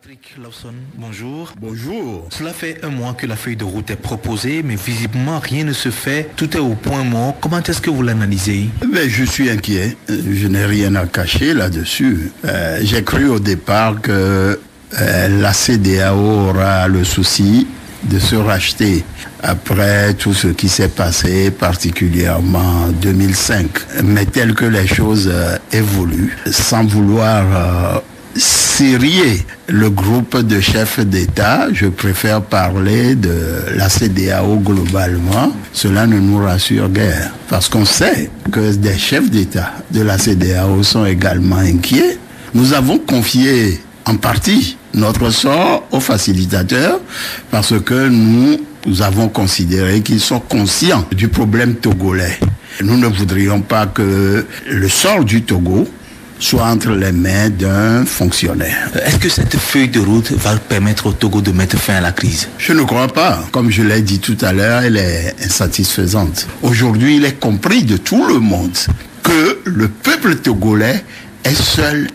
Patrick Lawson, bonjour. Bonjour. Cela fait un mois que la feuille de route est proposée, mais visiblement rien ne se fait. Tout est au point mort. Comment est-ce que vous l'analysez? Je suis inquiet. Je n'ai rien à cacher là-dessus. J'ai cru au départ que la CEDEAO aura le souci de se racheter après tout ce qui s'est passé, particulièrement en 2005. Mais tel que les choses évoluent, sans vouloir sérier le groupe de chefs d'État, je préfère parler de la CEDEAO globalement. Cela ne nous rassure guère, parce qu'on sait que des chefs d'État de la CEDEAO sont également inquiets. Nous avons confié en partie notre sort aux facilitateurs parce que nous avons considéré qu'ils sont conscients du problème togolais. Nous ne voudrions pas que le sort du Togo soit entre les mains d'un fonctionnaire. Est-ce que cette feuille de route va permettre au Togo de mettre fin à la crise? Je ne crois pas. Comme je l'ai dit tout à l'heure, elle est insatisfaisante. Aujourd'hui, il est compris de tout le monde que le peuple togolais est seul,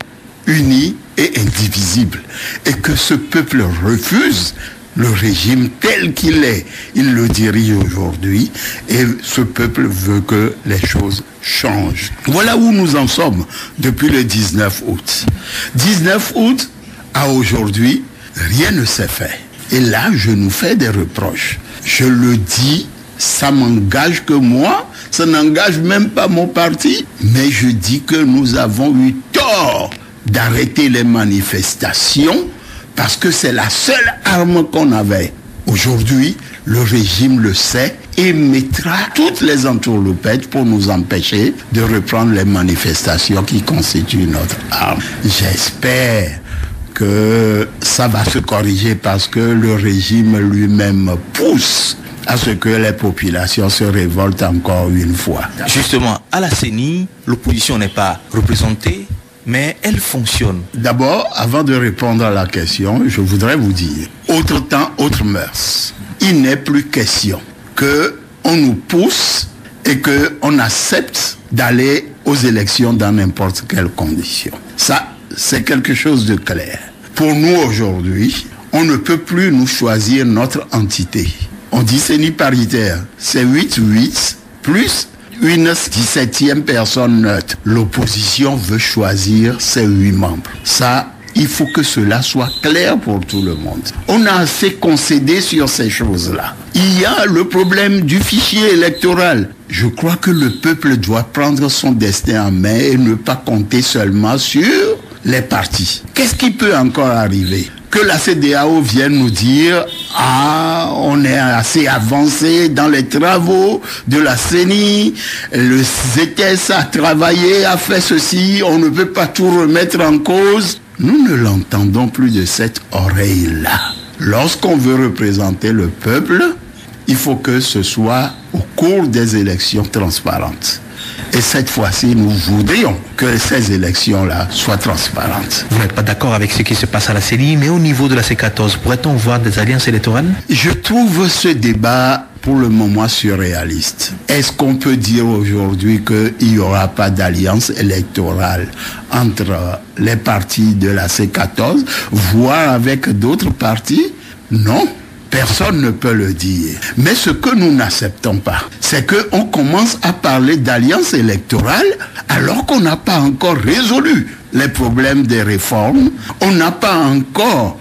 uni et indivisible. Et que ce peuple refuse le régime tel qu'il est. Il le dirige aujourd'hui et ce peuple veut que les choses changent. Voilà où nous en sommes depuis le 19 août. 19 août à aujourd'hui, rien ne s'est fait. Et là, je nous fais des reproches. Je le dis, ça m'engage que moi, ça n'engage même pas mon parti, mais je dis que nous avons eu tort d'arrêter les manifestations parce que c'est la seule arme qu'on avait. Aujourd'hui, le régime le sait et mettra toutes les entourloupettes pour nous empêcher de reprendre les manifestations qui constituent notre arme. J'espère que ça va se corriger parce que le régime lui-même pousse à ce que les populations se révoltent encore une fois. Justement, à la CENI, l'opposition n'est pas représentée, mais elle fonctionne. D'abord, avant de répondre à la question, je voudrais vous dire, autre temps, autre mœurs. Il n'est plus question qu'on nous pousse et qu'on accepte d'aller aux élections dans n'importe quelle condition. Ça, c'est quelque chose de clair. Pour nous aujourd'hui, on ne peut plus nous choisir notre entité. On dit CENI paritaire, c'est 8-8 plus une 17e personne neutre. L'opposition veut choisir ses 8 membres. Ça, il faut que cela soit clair pour tout le monde. On a assez concédé sur ces choses-là. Il y a le problème du fichier électoral. Je crois que le peuple doit prendre son destin en main et ne pas compter seulement sur les partis. Qu'est-ce qui peut encore arriver? Que la CEDEAO vienne nous dire « Ah, on est assez avancé dans les travaux de la CENI, le ZS a travaillé, a fait ceci, on ne peut pas tout remettre en cause. » Nous ne l'entendons plus de cette oreille-là. Lorsqu'on veut représenter le peuple, il faut que ce soit au cours des élections transparentes. Et cette fois-ci, nous voudrions que ces élections-là soient transparentes. Vous n'êtes pas d'accord avec ce qui se passe à la CENI, mais au niveau de la C14, pourrait-on voir des alliances électorales? Je trouve ce débat pour le moment surréaliste. Est-ce qu'on peut dire aujourd'hui qu'il n'y aura pas d'alliance électorale entre les partis de la C14, voire avec d'autres partis? Non. Personne ne peut le dire. Mais ce que nous n'acceptons pas, c'est qu'on commence à parler d'alliance électorale alors qu'on n'a pas encore résolu les problèmes des réformes. On n'a pas encore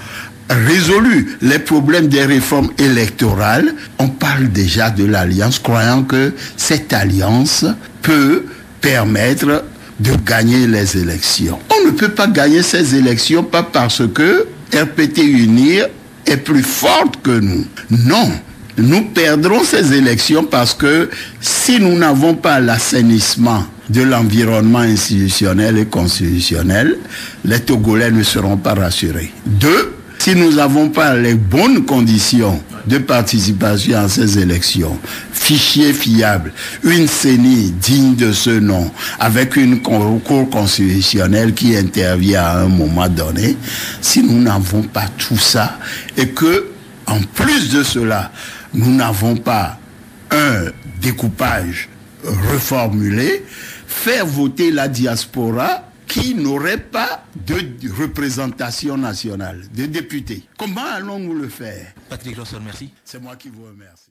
résolu les problèmes des réformes électorales. On parle déjà de l'alliance, croyant que cette alliance peut permettre de gagner les élections. On ne peut pas gagner ces élections pas parce que RPT Unir est plus forte que nous. Non, nous perdrons ces élections parce que si nous n'avons pas l'assainissement de l'environnement institutionnel et constitutionnel, les Togolais ne seront pas rassurés. 2, si nous n'avons pas les bonnes conditions de participation à ces élections, fichier fiable, une CENI digne de ce nom, avec une cour constitutionnelle qui intervient à un moment donné, si nous n'avons pas tout ça, et que, en plus de cela, nous n'avons pas un découpage reformulé, faire voter la diaspora qui n'auraient pas de représentation nationale, de députés. Comment allons-nous le faire? Patrick Lawson, merci. C'est moi qui vous remercie.